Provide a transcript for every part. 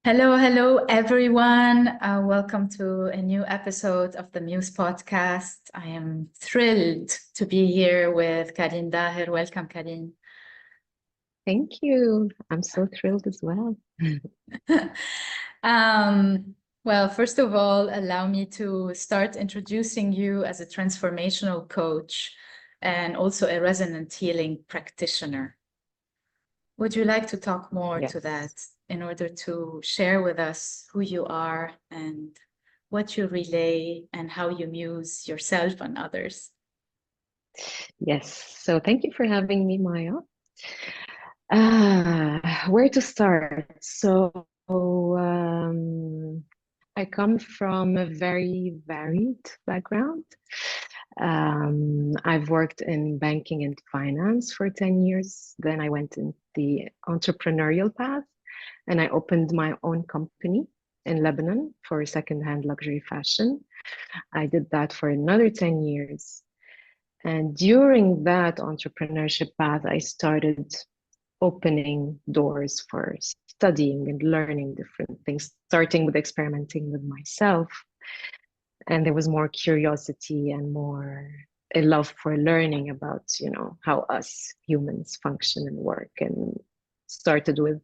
Hello, hello, everyone. Welcome to a new episode of the Muse podcast. I am thrilled to be here with Carine Daher. Welcome, Carine. Thank you. I'm so thrilled as well. Well, first of all, allow me to start introducing you as a transformational coach and also a resonant healing practitioner. Would you like to talk more to that in order to share with us who you are and what you relay and how you muse yourself and others? Yes. So thank you for having me, Maya. Where to start? I come from a very varied background. I've worked in banking and finance for 10 years. Then I went in the entrepreneurial path and I opened my own company in Lebanon for secondhand luxury fashion. I did that for another 10 years. And during that entrepreneurship path, I started opening doors for studying and learning different things, starting with experimenting with myself. And there was more curiosity and more a love for learning about, how us humans function and work, and started with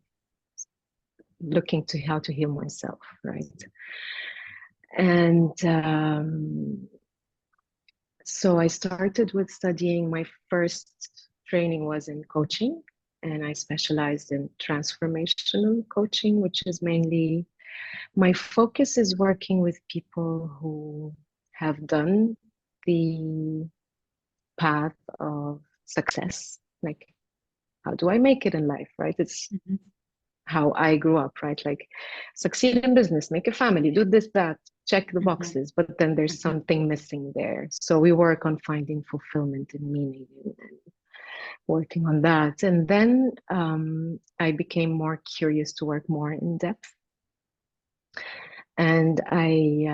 looking to how to heal myself, right? And so I started with studying. My first training was in coaching, and I specialized in transformational coaching, which is mainly my focus is working with people who have done the path of success. Like, how do I make it in life, right? It's how I grew up, right? Like, succeed in business, make a family, do this, that, check the boxes, but then there's something missing there. So we work on finding fulfillment and meaning and working on that. And then I became more curious to work more in depth. And I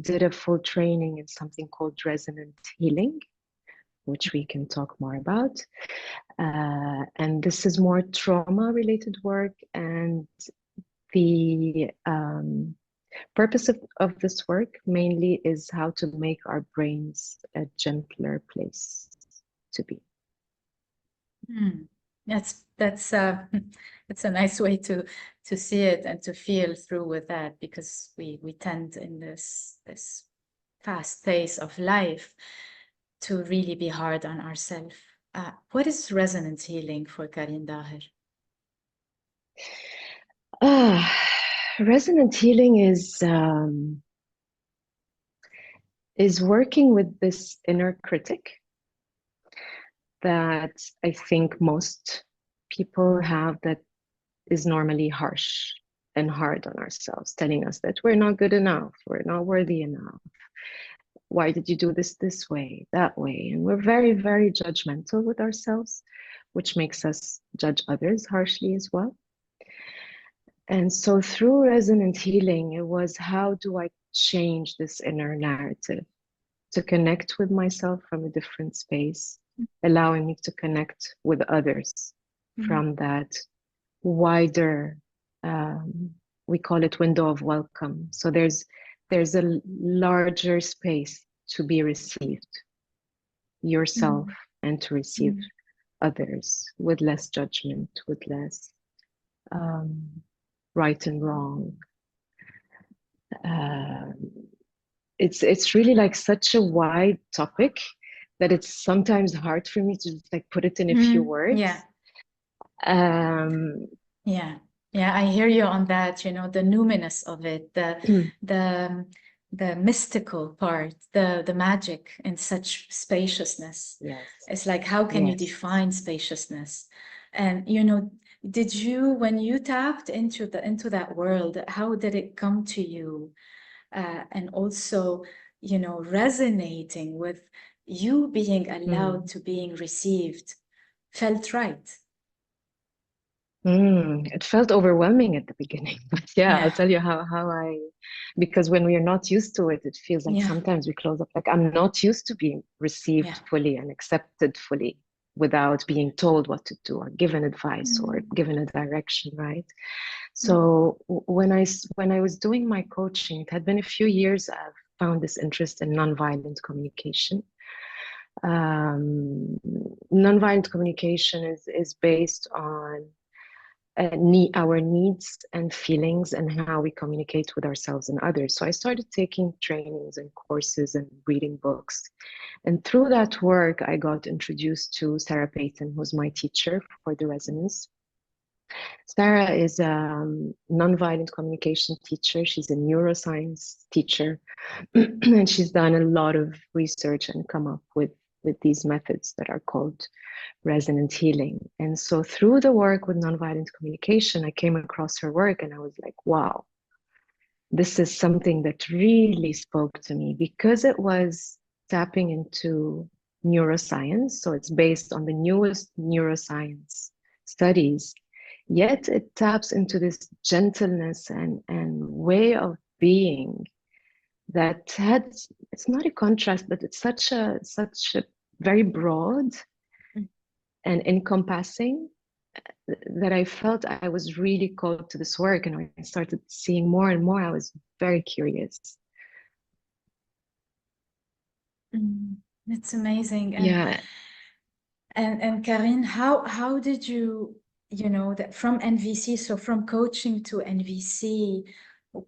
did a full training in something called Resonant Healing, which we can talk more about. And this is more trauma-related work. And the purpose of this work mainly is how to make our brains a gentler place to be. That's it's a nice way to see it and to feel through with that, because we tend in this fast pace of life to really be hard on ourselves. What is resonance healing for Carine Daher? Resonant healing is working with this inner critic that I think most people have, that is normally harsh and hard on ourselves, telling us that we're not good enough, we're not worthy enough. Why did you do this way, that way? And we're very, very judgmental with ourselves, which makes us judge others harshly as well. And so through resonant healing, it was, how do I change this inner narrative to connect with myself from a different space, allowing me to connect with others from that wider, we call it window of welcome. So there's a larger space to be received yourself and to receive others with less judgment, with less right and wrong. It's really like such a wide topic that it's sometimes hard for me to just like put it in a few words. Yeah, I hear you on that. The numinous of it, the mystical part, the magic in such spaciousness. Yes. It's like, how can you define spaciousness? And did you, when you tapped into that world, how did it come to you? And also, resonating with you, being allowed to being received, felt right. It felt overwhelming at the beginning, but I'll tell you how because when we are not used to it, it feels like sometimes we close up, like I'm not used to being received fully and accepted fully without being told what to do or given advice or given a direction, right? So when I was doing my coaching, it had been a few years, I've found this interest in nonviolent communication. Nonviolent communication is based on our needs and feelings and how we communicate with ourselves and others. So I started taking trainings and courses and reading books. And through that work, I got introduced to Sarah Payton, who's my teacher for the resonance. Sarah is a nonviolent communication teacher. She's a neuroscience teacher, and she's done a lot of research and come up with these methods that are called resonant healing. And so through the work with nonviolent communication, I came across her work and I was like, wow, this is something that really spoke to me, because it was tapping into neuroscience. So it's based on the newest neuroscience studies, yet it taps into this gentleness and way of being that had, it's not a contrast, but it's such a very broad and encompassing that I felt I was really called to this work. And when I started seeing more and more, I was very curious. It's amazing. And, yeah. And Carine, how did you, that from NVC, so from coaching to NVC,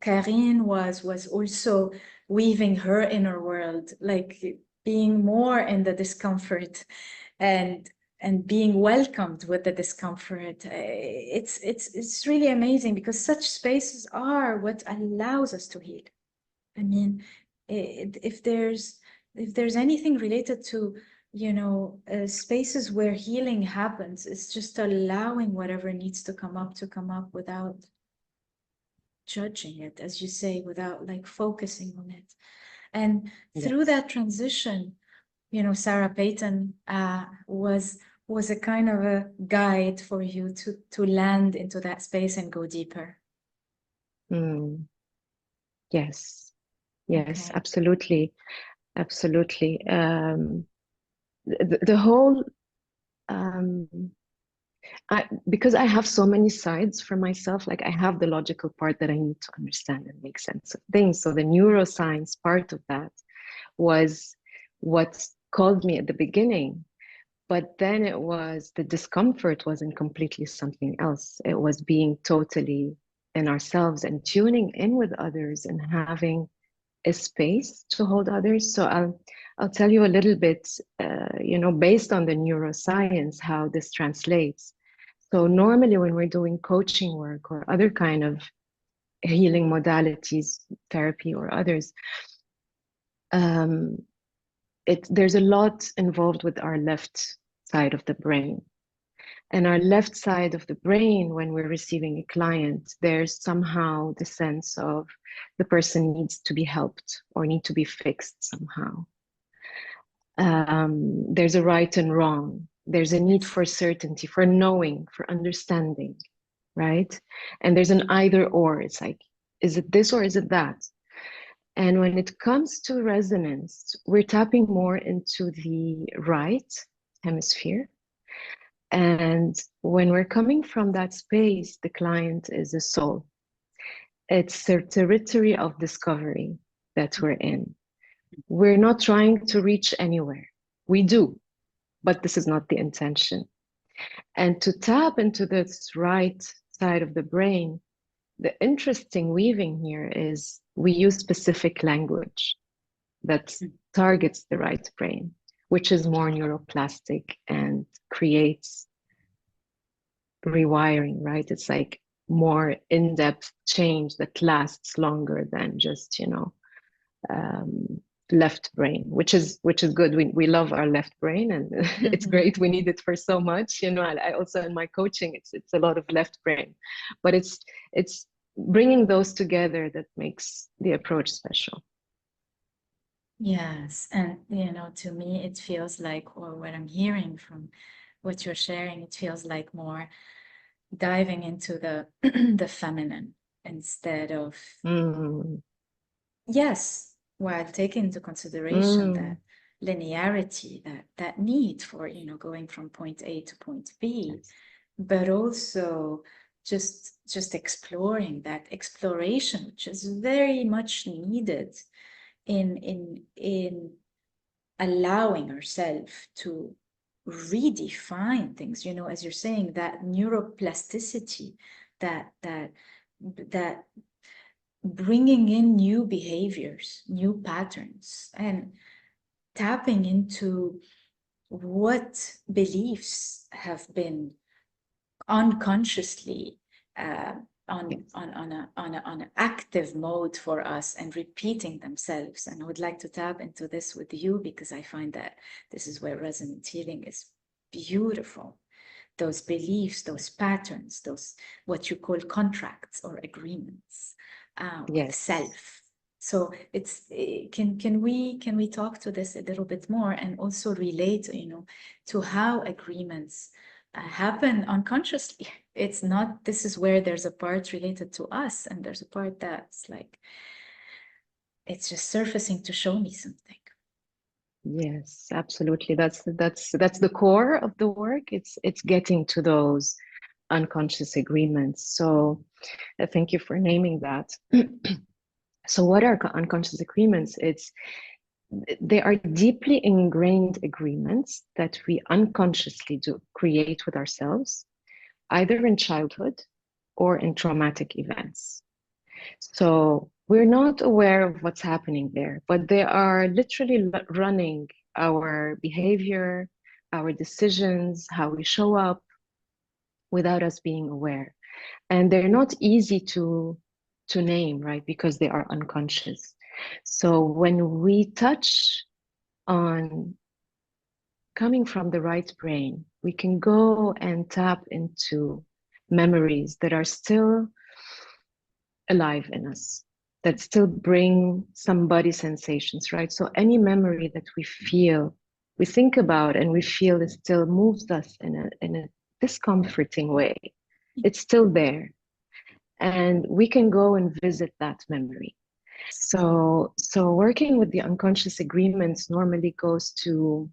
Carine was also weaving her inner world, like being more in the discomfort and being welcomed with the discomfort. It's really amazing, because such spaces are what allows us to heal. I mean, if there's anything related to spaces where healing happens, it's just allowing whatever needs to come up without judging it, as you say, without like focusing on it. And through that transition, Sarah Payton was a kind of a guide for you to land into that space and go deeper. Yes, Okay. absolutely. The whole, because I have so many sides for myself, like I have the logical part that I need to understand and make sense of things. So the neuroscience part of that was what called me at the beginning. But then it was, the discomfort wasn't completely something else. It was being totally in ourselves and tuning in with others and having a space to hold others. So I'll tell you a little bit, based on the neuroscience, how this translates. So normally when we're doing coaching work or other kind of healing modalities, therapy or others, there's a lot involved with our left side of the brain. And our left side of the brain, when we're receiving a client, there's somehow the sense of the person needs to be helped or need to be fixed somehow. There's a right and wrong. There's a need for certainty, for knowing, for understanding, right? And there's an either or. It's like, is it this or is it that? And when it comes to resonance, we're tapping more into the right hemisphere. And when we're coming from that space, the client is a soul. It's the territory of discovery that we're in. We're not trying to reach anywhere. We do, but this is not the intention. And to tap into this right side of the brain, the interesting weaving here is we use specific language that targets the right brain, which is more neuroplastic and creates rewiring, right? It's like more in-depth change that lasts longer than just, left brain, which is good. We love our left brain, and it's great. We need it for so much. I also, in my coaching, it's a lot of left brain, but it's bringing those together that makes the approach special. Yes, and to me it feels like, or what I'm hearing from what you're sharing, it feels like more diving into the the feminine instead of yes, while taking into consideration that linearity, that need for, going from point A to point B, but also just exploring that exploration, which is very much needed in allowing ourselves to redefine things, as you're saying, that neuroplasticity, that bringing in new behaviors, new patterns, and tapping into what beliefs have been unconsciously on an active mode for us and repeating themselves. And I would like to tap into this with you, because I find that this is where resonant healing is beautiful. Those beliefs, those patterns, those what you call contracts or agreements with self. So it's can we talk to this a little bit more, and also relate, to how agreements happen unconsciously. It's not, this is where there's a part related to us, and there's a part that's like, it's just surfacing to show me something. Yes, absolutely. That's the core of the work. It's getting to those unconscious agreements. So thank you for naming that. So what are unconscious agreements? They are deeply ingrained agreements that we unconsciously create with ourselves, either in childhood or in traumatic events. So we're not aware of what's happening there, but they are literally running our behavior, our decisions, how we show up, without us being aware. And they're not easy to name, right? Because they are unconscious. So when we touch on coming from the right brain, we can go and tap into memories that are still alive in us, that still bring some body sensations, right? So any memory that we feel, we think about and we feel, it still moves us in a discomforting way. It's still there. And we can go and visit that memory. So working with the unconscious agreements normally goes to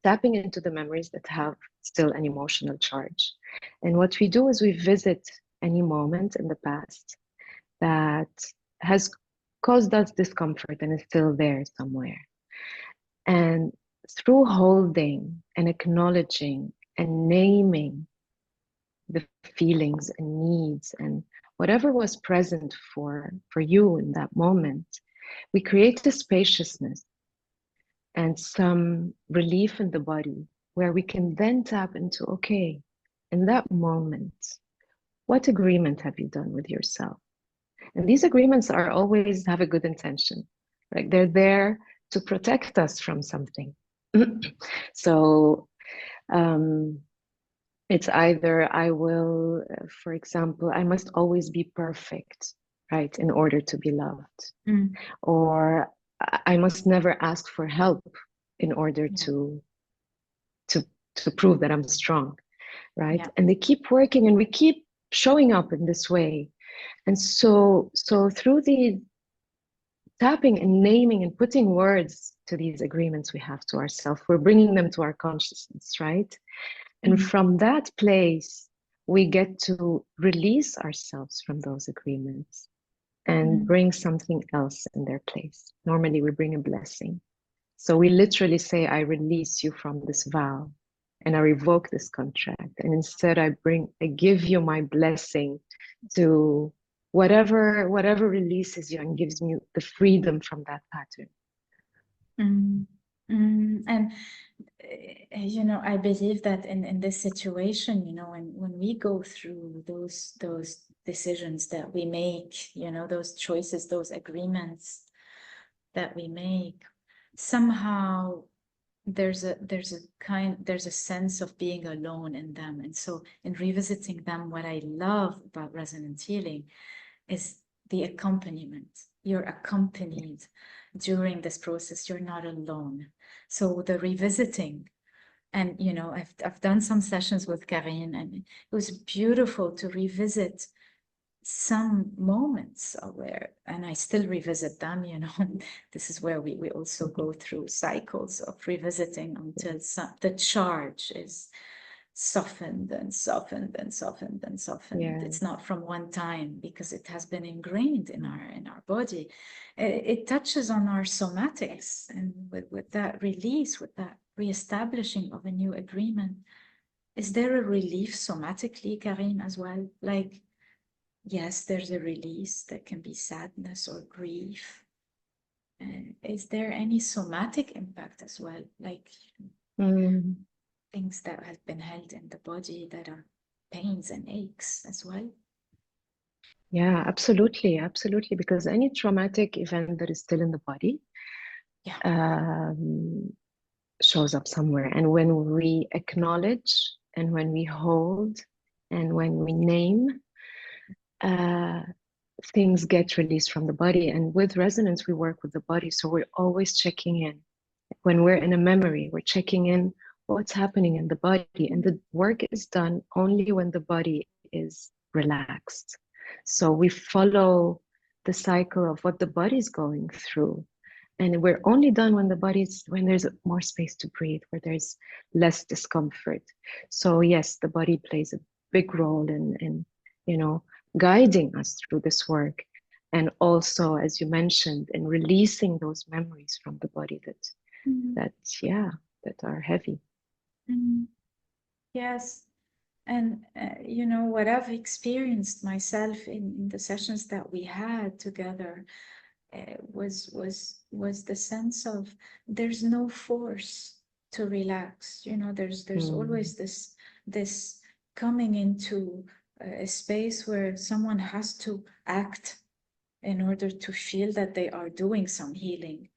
tapping into the memories that have still an emotional charge. And what we do is we visit any moment in the past that has caused us discomfort and is still there somewhere. And through holding and acknowledging and naming the feelings and needs and whatever was present for you in that moment, we create a spaciousness and some relief in the body, where we can then tap into, okay, in that moment, what agreement have you done with yourself? And these agreements are always have a good intention, right? They're there to protect us from something. So it's either I will, for example, I must always be perfect, right, in order to be loved. Or I must never ask for help in order to prove that I'm strong, right? And they keep working, and we keep showing up in this way. And so through the tapping and naming and putting words to these agreements we have to ourselves, we're bringing them to our consciousness, right? And from that place, we get to release ourselves from those agreements and bring something else in their place. Normally, we bring a blessing. So we literally say, I release you from this vow and I revoke this contract. And instead, I give you my blessing to whatever releases you and gives me the freedom from that pattern. And I believe that in this situation, when we go through those decisions that we make, those choices, those agreements that we make, somehow there's a sense of being alone in them. And so in revisiting them, what I love about resonant healing is the accompaniment. You're accompanied during this process. You're not alone. So the revisiting, and I've done some sessions with Carine, and it was beautiful to revisit some moments where, and I still revisit them, this is where we also go through cycles of revisiting until the charge is softened and softened and softened and softened. Yeah. It's not from one time, because it has been ingrained in our body. It touches on our somatics, and with that release, with that reestablishing of a new agreement, is there a relief somatically, Carine, as well? Like, yes, there's a release. That can be sadness or grief. Is there any somatic impact as well? Like things that have been held in the body that are pains and aches as well? Yeah, absolutely. Absolutely. Because any traumatic event that is still in the body shows up somewhere. And when we acknowledge and when we hold and when we name, things get released from the body. And with resonance, we work with the body. So we're always checking in. When we're in a memory, we're checking in what's happening in the body. And the work is done only when the body is relaxed. So we follow the cycle of what the body's going through. And we're only done when when there's more space to breathe, where there's less discomfort. So yes, the body plays a big role in guiding us through this work. And also, as you mentioned, in releasing those memories from the body that are heavy. Yes. And, what I've experienced myself in the sessions that we had together was the sense of there's no force to relax. There's always this coming into a space where someone has to act in order to feel that they are doing some healing.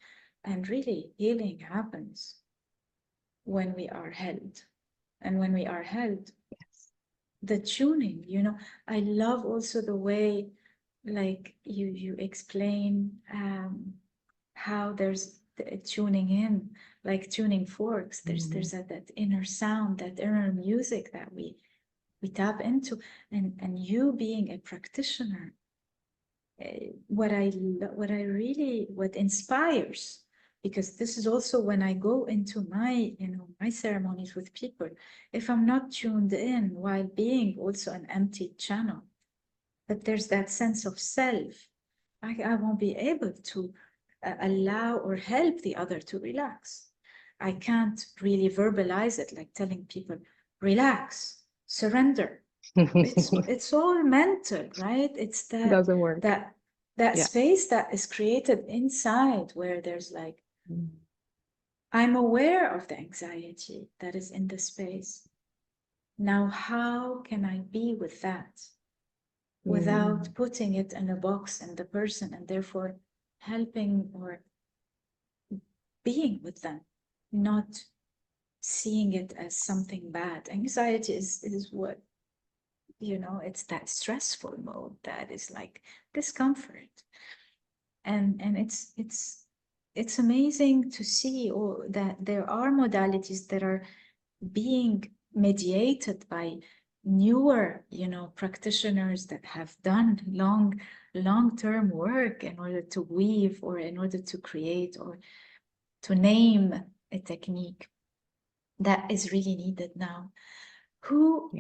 And really, healing happens when we are held. And when we are held, the tuning, I love also the way, like you explain how there's tuning in, like tuning forks. There's that inner sound, that inner music that we tap into, and you being a practitioner, what inspires, because this is also when I go into my ceremonies with people, if I'm not tuned in while being also an empty channel, but there's that sense of self, I won't be able to allow or help the other to relax. I can't really verbalize it, like telling people, relax, surrender. It's all mental, right? It's that doesn't work. That space that is created inside, where there's like, I'm aware of the anxiety that is in the space. Now, how can I be with that without putting it in a box in the person, and therefore helping or being with them, not seeing it as something bad? Anxiety is what, it's that stressful mode that is like discomfort. And it's amazing to see that there are modalities that are being mediated by newer, practitioners that have done long-term work in order to weave, or in order to create, or to name a technique that is really needed now. Who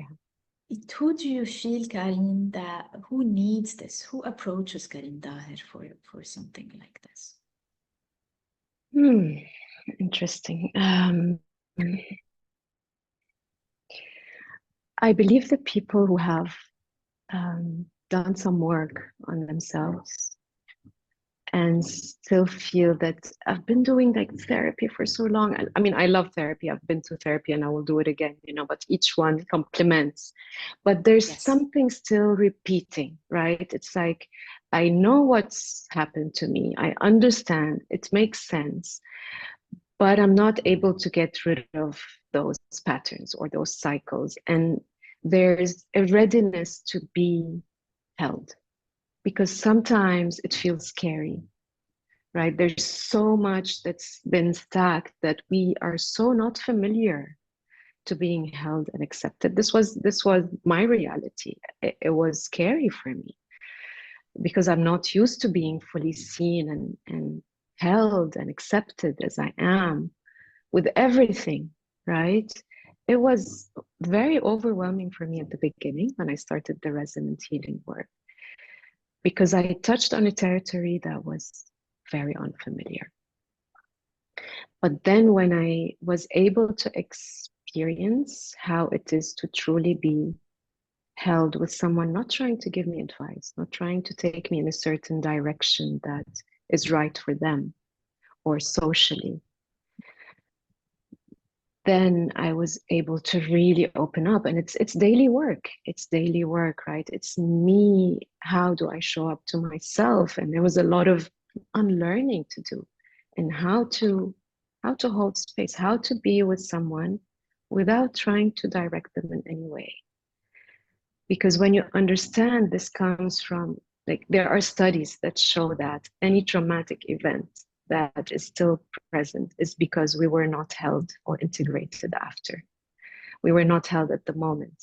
do you feel, Carine, who needs this? Who approaches Carine Daher for something like this? Interesting. I believe the people who have done some work on themselves and still feel that I've been doing like therapy for so long. I mean, I love therapy. I've been to therapy and I will do it again, but each one complements. But there's something still repeating, right? It's like, I know what's happened to me. I understand. It makes sense. But I'm not able to get rid of those patterns or those cycles. And there's a readiness to be held, because sometimes it feels scary, right? There's so much that's been stacked that we are so not familiar to being held and accepted. This was my reality. It was scary for me. because I'm not used to being fully seen and held and accepted as I am with everything, right? It was very overwhelming for me at the beginning when I started the resonant healing work, because I touched on a territory that was very unfamiliar. But then when I was able to experience how it is to truly be held with someone not trying to give me advice, not trying to take me in a certain direction that is right for them or socially, then I was able to really open up. And it's daily work. It's daily work, right? It's me. How do I show up to myself? And there was a lot of unlearning to do, and how to hold space, how to be with someone without trying to direct them in any way. Because when you understand, this comes from, like, there are studies that show that any traumatic event that is still present is because we were not held or integrated after. We were not held at the moment.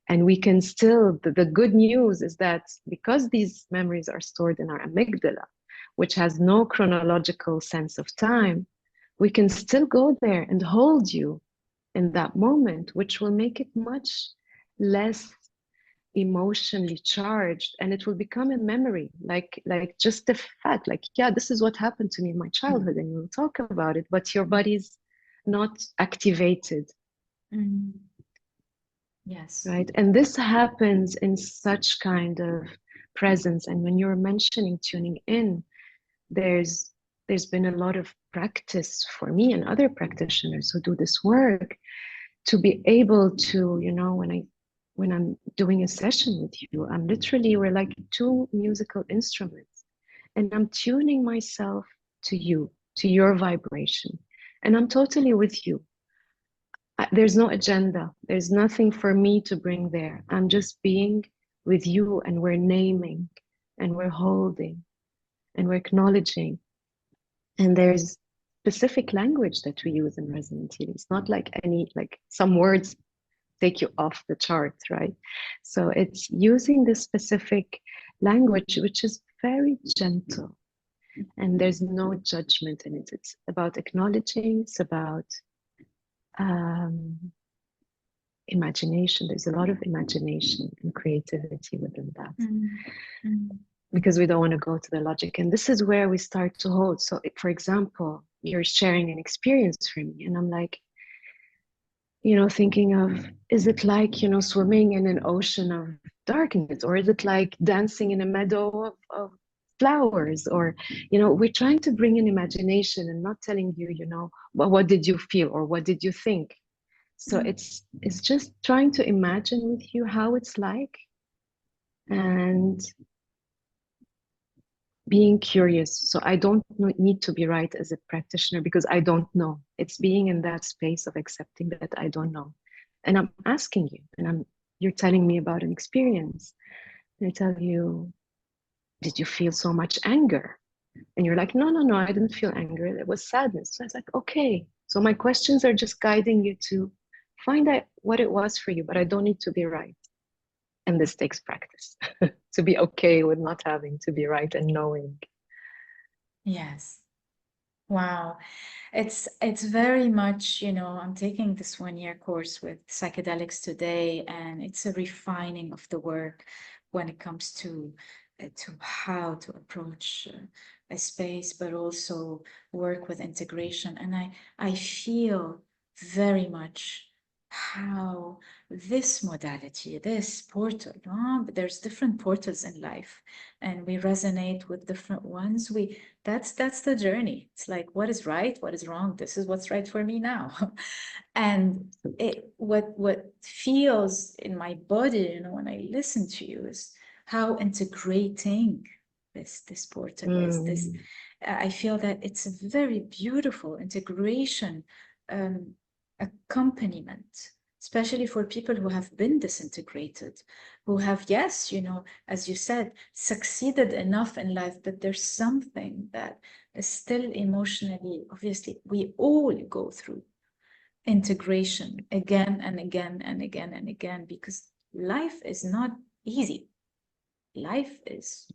And we can still, the good news is that because these memories are stored in our amygdala, which has no chronological sense of time, we can still go there and hold you in that moment, which will make it much less emotionally charged, and it will become a memory, like just the fact, like, yeah, this is what happened to me in my childhood, and you'll talk about it, but your body's not activated. Yes. Right? And this happens in such kind of presence. And when you're mentioning tuning in, there's been a lot of practice for me and other practitioners who do this work to be able to, you know, when I'm doing a session with you, I'm literally, we're like two musical instruments, and I'm tuning myself to you, to your vibration, and I'm totally with you. There's no agenda. There's nothing for me to bring there. I'm just being with you, and we're naming, and we're holding, and we're acknowledging. And there's specific language that we use in resonant healing. It's not like some words take you off the charts, right? So it's using this specific language, which is very gentle, and there's no judgment in it. It's about acknowledging, it's about imagination. There's a lot of imagination and creativity within that. Because we don't want to go to the logic. And this is where we start to hold. So, for example, you're sharing an experience for me, and I'm like, you know, thinking of, is it like, you know, swimming in an ocean of darkness, or is it like dancing in a meadow of flowers? Or, you know, we're trying to bring in imagination and not telling you, you know, well, what did you feel or what did you think? So it's just trying to imagine with you how it's like, and being curious. So I don't need to be right as a practitioner, because I don't know. It's being in that space of accepting that I don't know. And I'm asking you, and you're telling me about an experience. And I tell you, did you feel so much anger? And you're like, no, I didn't feel anger. It was sadness. So I was like, okay. So my questions are just guiding you to find out what it was for you, but I don't need to be right. And this takes practice to be okay with not having to be right and knowing. Yes. Wow. It's very much, you know, I'm taking this 1-year course with psychedelics today, and it's a refining of the work when it comes to how to approach a space, but also work with integration. And I feel very much how this modality, this portal, but there's different portals in life, and we resonate with different ones. That's the journey. It's like, what is right, what is wrong? This is what's right for me now. And what feels in my body, you know, when I listen to you, is how integrating this portal is. This, I feel that it's a very beautiful integration accompaniment, especially for people who have been disintegrated, who have, yes, you know, as you said, succeeded enough in life, but there's something that is still emotionally, obviously, we all go through integration again and again and again and again, because life is not easy. Life is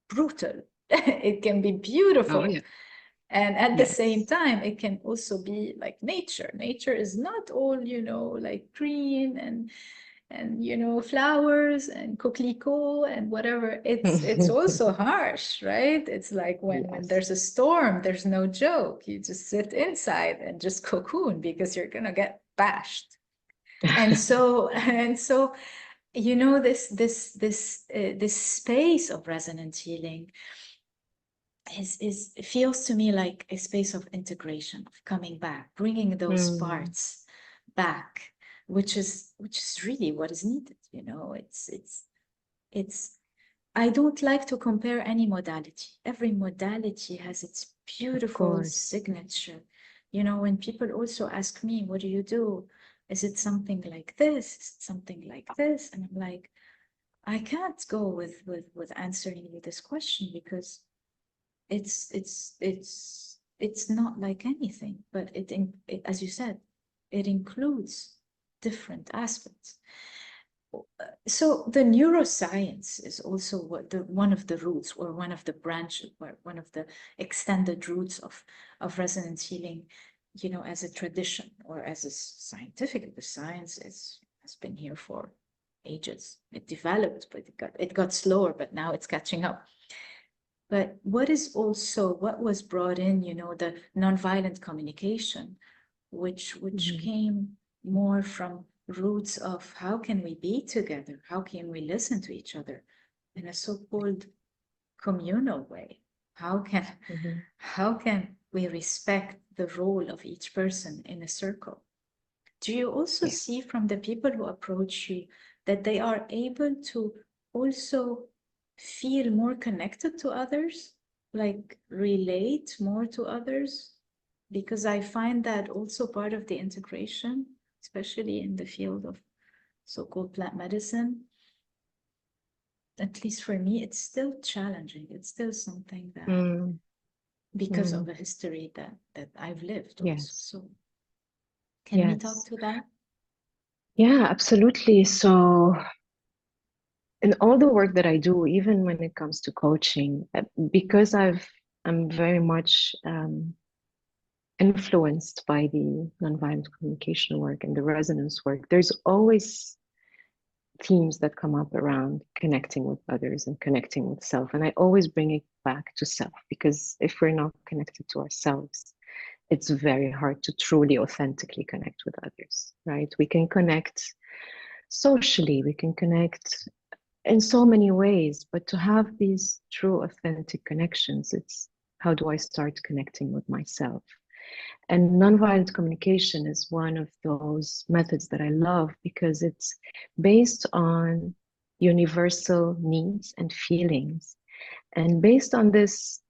brutal. It can be Oh, beautiful. yeah. And at the same Yes. time, it can also be like nature. Nature is not all, like green and flowers and coquelicot and whatever. It's also harsh, right? It's like when Yes. there's a storm, there's no joke. You just sit inside and just cocoon because you're gonna get bashed. And so this space of resonant healing is feels to me like a space of integration, of coming back, bringing those parts back, which is really what is needed. It's I don't like to compare any modality. Every modality has its Of beautiful course. signature. When people also ask me, what do you do? Is it something like this? Is it something like this? And I'm like, I can't go with answering you this question because it's not like anything, but as you said, it includes different aspects. So the neuroscience is also one of the roots, or one of the branches, or one of the extended roots of resonance healing, as a tradition or as a scientific. The science has been here for ages. It developed, but it got slower, but now it's catching up. But what was brought in, the nonviolent communication, which came more from roots of how can we be together? How can we listen to each other in a so-called communal way? How can we respect the role of each person in a circle? Do you also Yeah. see from the people who approach you that they are able to also feel more connected to others, like relate more to others? Because I find that also part of the integration, especially in the field of so-called plant medicine. At least for me, it's still challenging. It's still something that, because of a history that I've lived also. Yes. So can we talk Yes. to that? Yeah, absolutely. So in all the work that I do, even when it comes to coaching, because I'm very much influenced by the nonviolent communication work and the resonance work, there's always themes that come up around connecting with others and connecting with self. And I always bring it back to self, because if we're not connected to ourselves, it's very hard to truly authentically connect with others, right? We can connect socially, we can connect in so many ways, but to have these true authentic connections, it's how do I start connecting with myself? And nonviolent communication is one of those methods that I love because it's based on universal needs and feelings, and based on this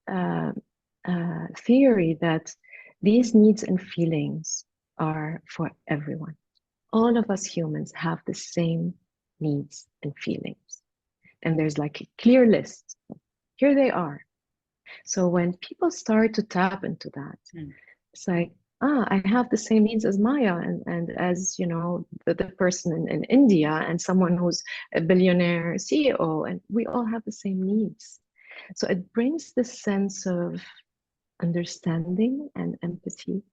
theory that these needs and feelings are for everyone. All of us humans have the same needs and feelings. And there's like a clear list. Here they are. So when people start to tap into that, it's like, I have the same needs as Maya and as, the person in India and someone who's a billionaire CEO, and we all have the same needs. So it brings this sense of understanding and empathy,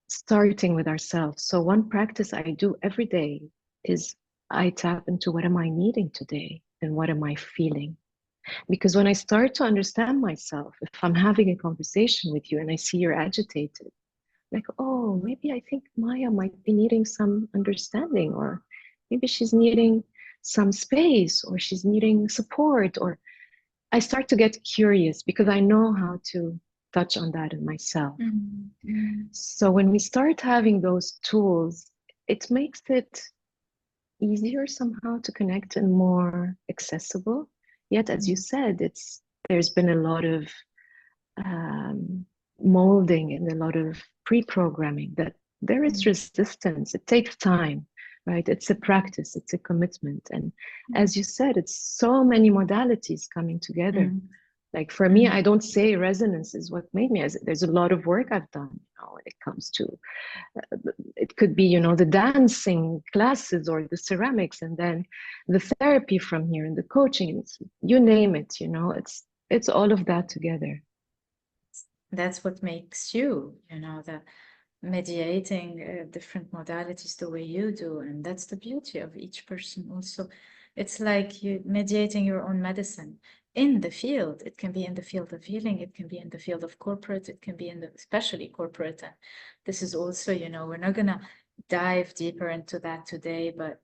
starting with ourselves. So one practice I do every day is I tap into what am I needing today and what am I feeling? Because when I start to understand myself, if I'm having a conversation with you and I see you're agitated, like, oh, maybe I think Maya might be needing some understanding, or maybe she's needing some space, or she's needing support, or I start to get curious because I know how to touch on that in myself. So when we start having those tools, it makes it easier somehow to connect and more accessible. Yet, as you said, there's been a lot of molding and a lot of pre-programming that there is resistance. It takes time, right? It's a practice, it's a commitment. And as you said, it's so many modalities coming together Like for me, I don't say resonance is what made me. There's a lot of work I've done, when it comes to, it could be, the dancing classes or the ceramics, and then the therapy from here and the coaching, you name it, it's all of that together. That's what makes you, the mediating different modalities the way you do. And that's the beauty of each person also. It's like you mediating your own medicine in the field. It can be in the field of healing, it can be in the field of corporate, it can be in the especially corporate. And this is also, we're not gonna dive deeper into that today, but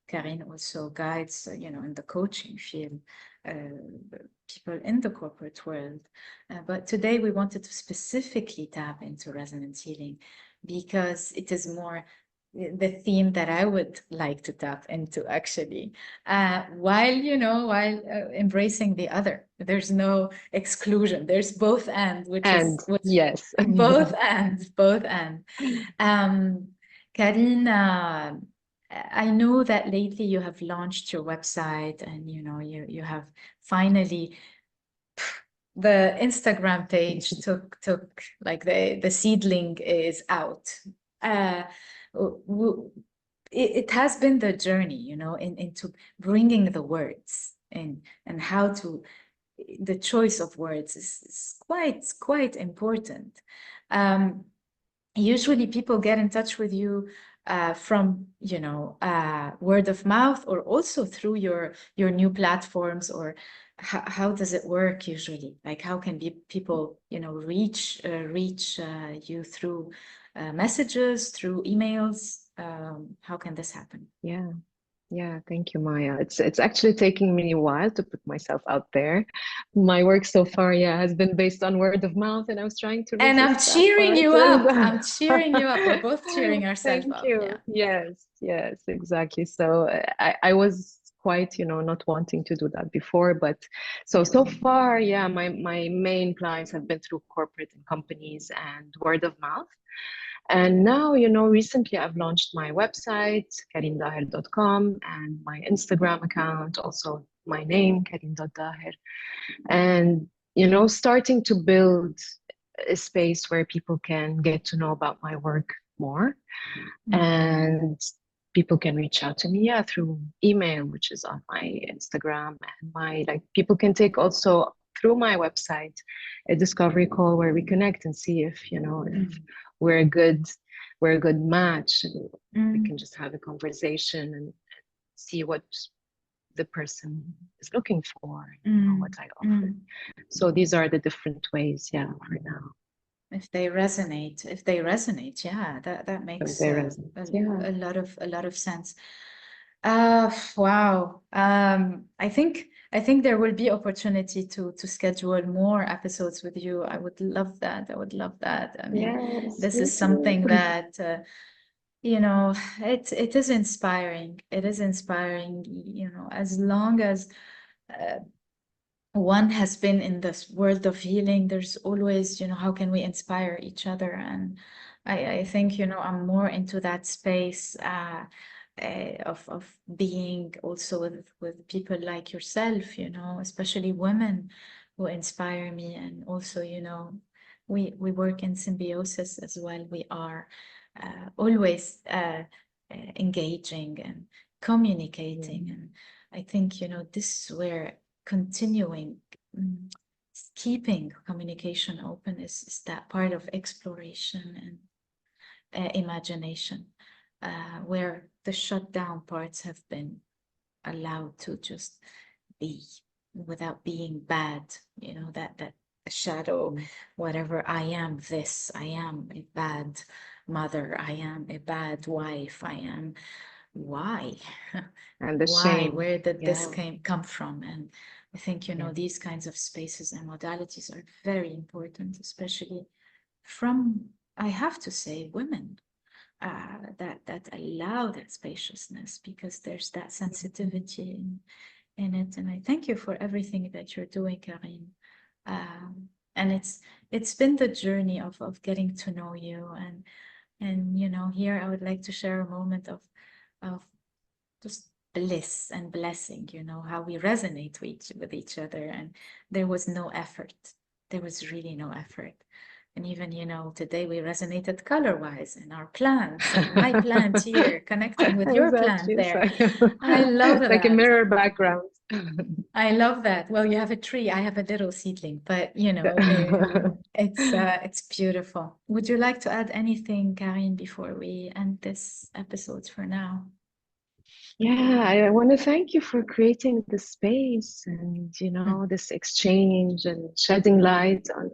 Carine also guides, in the coaching field, people in the corporate world. But today we wanted to specifically tap into resonance healing because it is more the theme that I would like to tap into, actually, while embracing the other. There's no exclusion. There's both and, which yes, both and. Carine, I know that lately you have launched your website, and you have finally the Instagram page took like the seedling is out. It has been the journey, into bringing the words in, and how to, the choice of words is quite important. Usually people get in touch with you from word of mouth, or also through your new platforms, or how does it work usually? Like, how can people reach you through messages, through emails? How can this happen? Yeah, thank you, Maya. It's actually taking me a while to put myself out there. My work so far, has been based on word of mouth, and I was trying to And I'm resist that cheering part. you up. I'm cheering you up. We're both cheering ourselves Thank up. you. Yeah. Yes, exactly. So I was quite, not wanting to do that before, but so far, my main clients have been through corporate and companies and word of mouth. And now, recently I've launched my website, carinedaher.com, and my Instagram account, also my name, Carine.Daher. And, starting to build a space where people can get to know about my work more. And people can reach out to me, through email, which is on my Instagram, and people can take also through my website a discovery call where we connect and see if if we're a good match. We can just have a conversation and see what the person is looking for, what I offer. So these are the different ways, for now. If they resonate, that makes a lot of sense. Wow. I think there will be opportunity to schedule more episodes with you. I would love that. I mean, this is something that it is inspiring. It is inspiring, as long as one has been in this world of healing, there's always, how can we inspire each other? And I think, I'm more into that space of being also with people like yourself, especially women who inspire me. And also, we work in symbiosis as well. We are always engaging and communicating. And I think, this is where continuing, keeping communication open is that part of exploration and imagination, where the shut down parts have been allowed to just be without being bad, that shadow, whatever. I am this, I am a bad mother, I am a bad wife, I am, why? And the Why? shame. Where did this come from? And I think, these kinds of spaces and modalities are very important, especially from, I have to say, women, that allow that spaciousness, because there's that sensitivity in it. And I thank you for everything that you're doing, Carine. And it's been the journey of getting to know you, and here I would like to share a moment of just bliss and blessing, you know, how we resonate with each other. And there was no effort. There was really no effort. And even, you know, today we resonated color-wise in our plants, and my plant here connecting with your plant Exactly. there. It's I love like a that. mirror background. I love that. Well, you have a tree, I have a little seedling, but you know, it's beautiful. Would you like to add anything, Carine, before we end this episode for now? Yeah, I want to thank you for creating this space and, you know, this exchange and shedding light on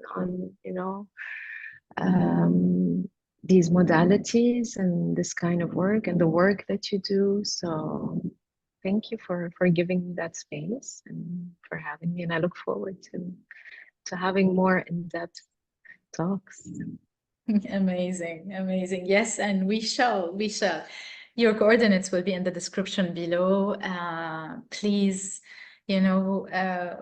you know, these modalities and this kind of work and the work that you do. So thank you for giving me that space and for having me. And I look forward to having more in-depth talks. Amazing, amazing. Yes, and we shall. Your coordinates will be in the description below. Please, you know,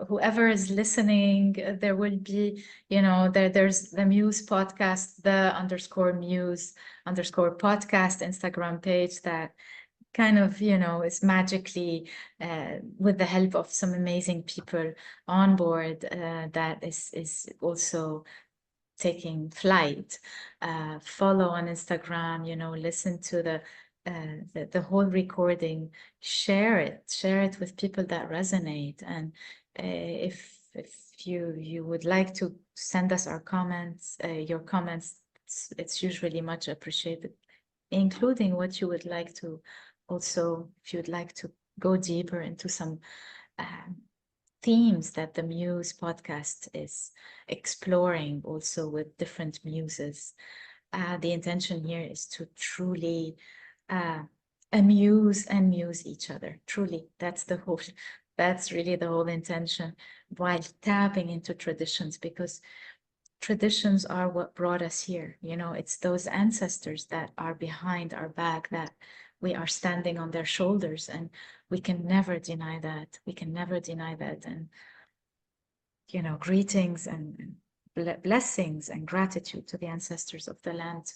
whoever is listening, there will be, you know, there's the Muse podcast, the _Muse_podcast Instagram page that kind of, you know, is magically with the help of some amazing people on board that is also taking flight. Follow on Instagram, you know, listen to the whole recording, share it with people that resonate. And if you would like to send us our comments, your comments, it's usually much appreciated, including what you would like to also, if you'd like to go deeper into some themes that the Muse podcast is exploring also with different muses. The intention here is to truly amuse and muse each other. Truly, that's really the whole intention, while tapping into traditions, because traditions are what brought us here. You know, it's those ancestors that are behind our back, that we are standing on their shoulders, and we can never deny that. We can never deny that. And, you know, greetings and blessings and gratitude to the ancestors of the land,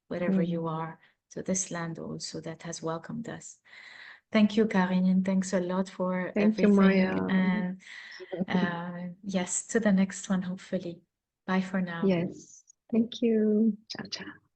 wherever you are, to this land also that has welcomed us. Thank you, Carine, and thanks a lot for Thank you, everything. Maya. And yes, to the next one, hopefully. Bye for now. Yes. Thank you. Ciao, ciao.